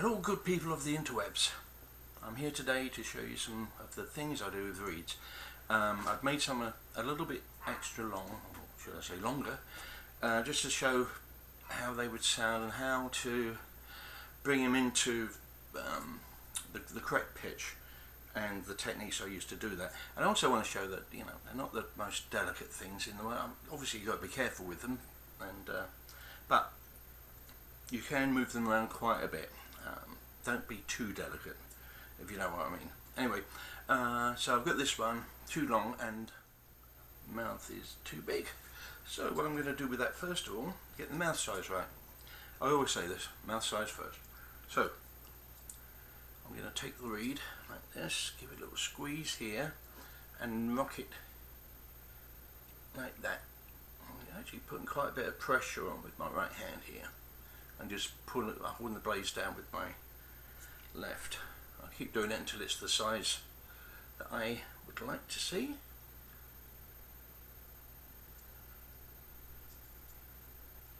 Hello good people of the interwebs. I'm here today to show you some of the things I do with reeds. I've made some a little bit extra long, or should I say longer, just to show how they would sound and how to bring them into the correct pitch and the techniques I use to do that. And I also want to show that, you know, they're not the most delicate things in the world. Obviously you've got to be careful with them, and but you can move them around quite a bit. Don't be too delicate, if you know what I mean. Anyway, so I've got this one too long and mouth is too big. So what I'm going to do with that, first of all, get the mouth size right. I always say this, mouth size first. So I'm going to take the reed like this, give it a little squeeze here and rock it like that. I'm actually putting quite a bit of pressure on with my right hand here and just holding the blades down with my left. I'll keep doing it until it's the size that I would like to see.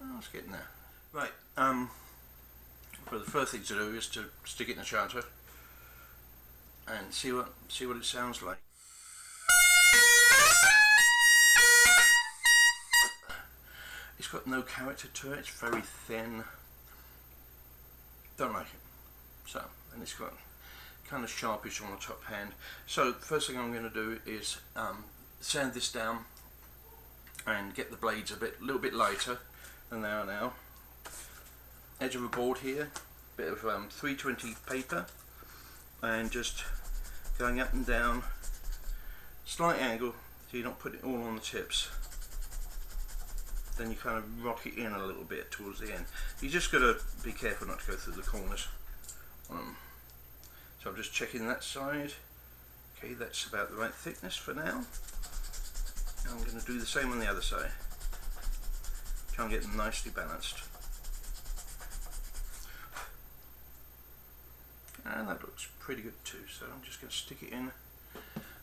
Oh, it's getting there. Right, well, the first thing to do is to stick it in a chanter and see what it sounds like. It's got no character to it, it's very thin. Don't like it. So, and it's got kind of sharpish on the top hand. So the first thing I'm going to do is sand this down and get the blades a little bit lighter than they are now. Edge of a board here, bit of 320 paper, and just going up and down, slight angle so you're not putting it all on the tips. Then you kind of rock it in a little bit towards the end. You just got to be careful not to go through the corners. So I'm just checking that side. Okay, that's about the right thickness for now. I'm going to do the same on the other side. Try and get them nicely balanced. And that looks pretty good too, so I'm just going to stick it in.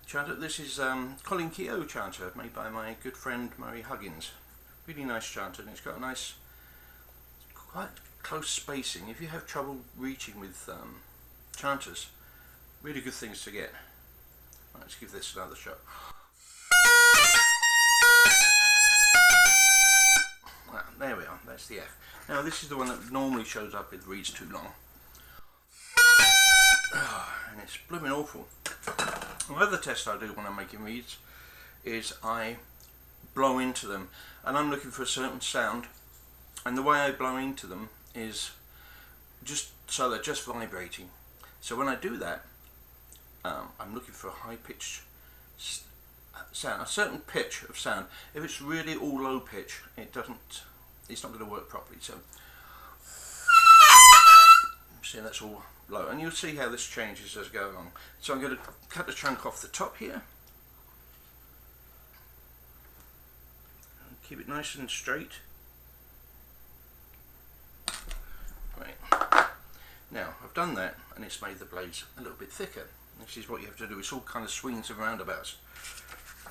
Chanter. This is Colin Keogh chanter, made by my good friend Murray Huggins. Really nice chanter, and it's got a nice, quite close spacing. If you have trouble reaching with chanters, really good things to get. Right, let's give this another shot. Ah, there we are, that's the F. Now this is the one that normally shows up with reeds too long. And it's blooming awful. Another test I do when I'm making reeds is I blow into them, and I'm looking for a certain sound, and the way I blow into them is just so they're just vibrating. So when I do that, I'm looking for a high-pitched sound, a certain pitch of sound. If it's really all low pitch, it's not going to work properly. So see, that's all low, and you'll see how this changes as I go along. So I'm going to cut the chunk off the top here. Keep it nice and straight. Right. Now I've done that, and it's made the blades a little bit thicker. This is what you have to do. It's all kind of swings and roundabouts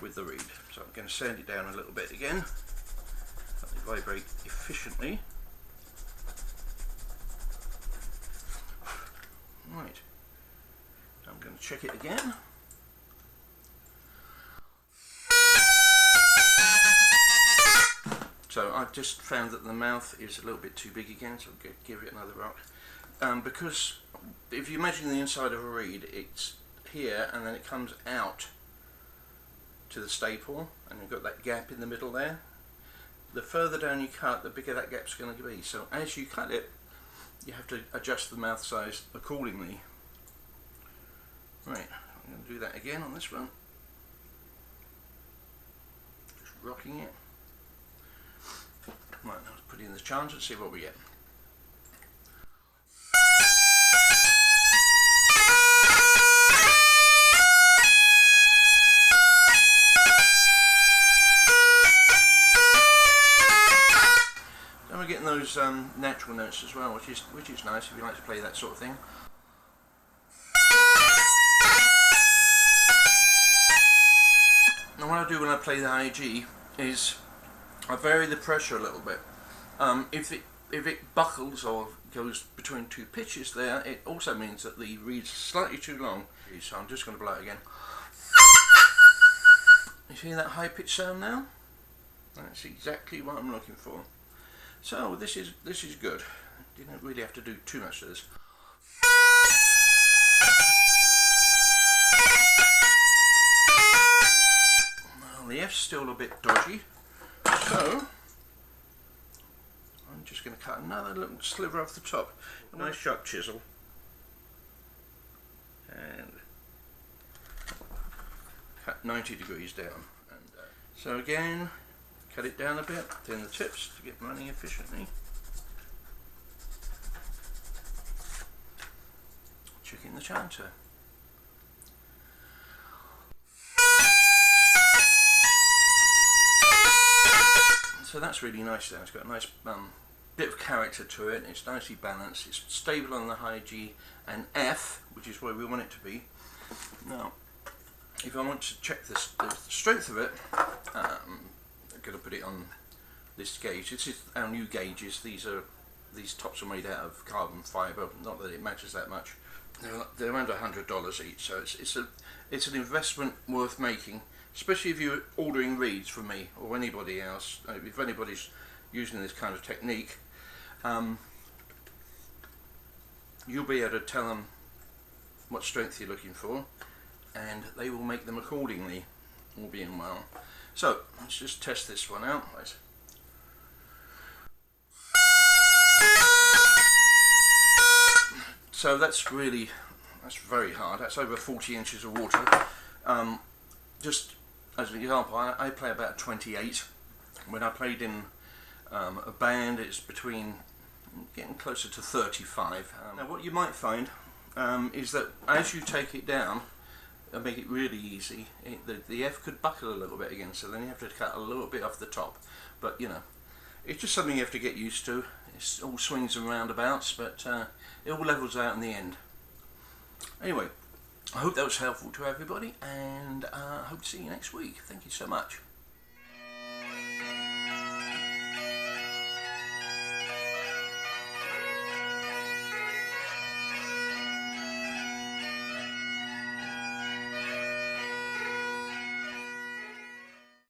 with the reed. So I'm going to sand it down a little bit again. Let it vibrate efficiently. Right. So I'm going to check it again. So I've just found that the mouth is a little bit too big again, so I'm going to give it another rock. Because if you imagine the inside of a reed, it's here and then it comes out to the staple, and you've got that gap in the middle there. The further down you cut, the bigger that gap's going to be. So as you cut it, you have to adjust the mouth size accordingly. Right, I'm going to do that again on this one. Just rocking it. Right, now let's put it in the chanter and see what we get. Then we're getting those natural notes as well, which is nice if you like to play that sort of thing. Now what I do when I play the high G is I vary the pressure a little bit. if it buckles or goes between two pitches there, it also means that the reed's slightly too long. So I'm just going to blow it again. You see that high pitch sound now? That's exactly what I'm looking for. So this is good. Didn't really have to do too much of this. Well, the F's still a bit dodgy, so I'm just going to cut another little sliver off the top. A nice sharp chisel. And cut 90 degrees down. And so again, cut it down a bit, then the tips to get running efficiently. Checking the chanter. So that's really nice there. It's got a nice bit of character to it. It's nicely balanced. It's stable on the high G and F, which is where we want it to be. Now, if I want to check the strength of it, I'm going to put it on this gauge. This is our new gauges. These tops are made out of carbon fibre. Not that it matters that much. They're under $100 each, so it's an investment worth making, especially if you're ordering reeds from me or anybody else. If anybody's using this kind of technique, you'll be able to tell them what strength you're looking for, and they will make them accordingly, all being well. So let's just test this one out. So that's very hard. That's over 40 inches of water. Just as an example, I play about 28. When I played in a band, it's getting closer to 35. Now what you might find is that as you take it down and make it really easy, the F could buckle a little bit again, so then you have to cut a little bit off the top. But you know, it's just something you have to get used to. It's all swings and roundabouts, but it all levels out in the end. Anyway, I hope that was helpful to everybody, and I hope to see you next week. Thank you so much.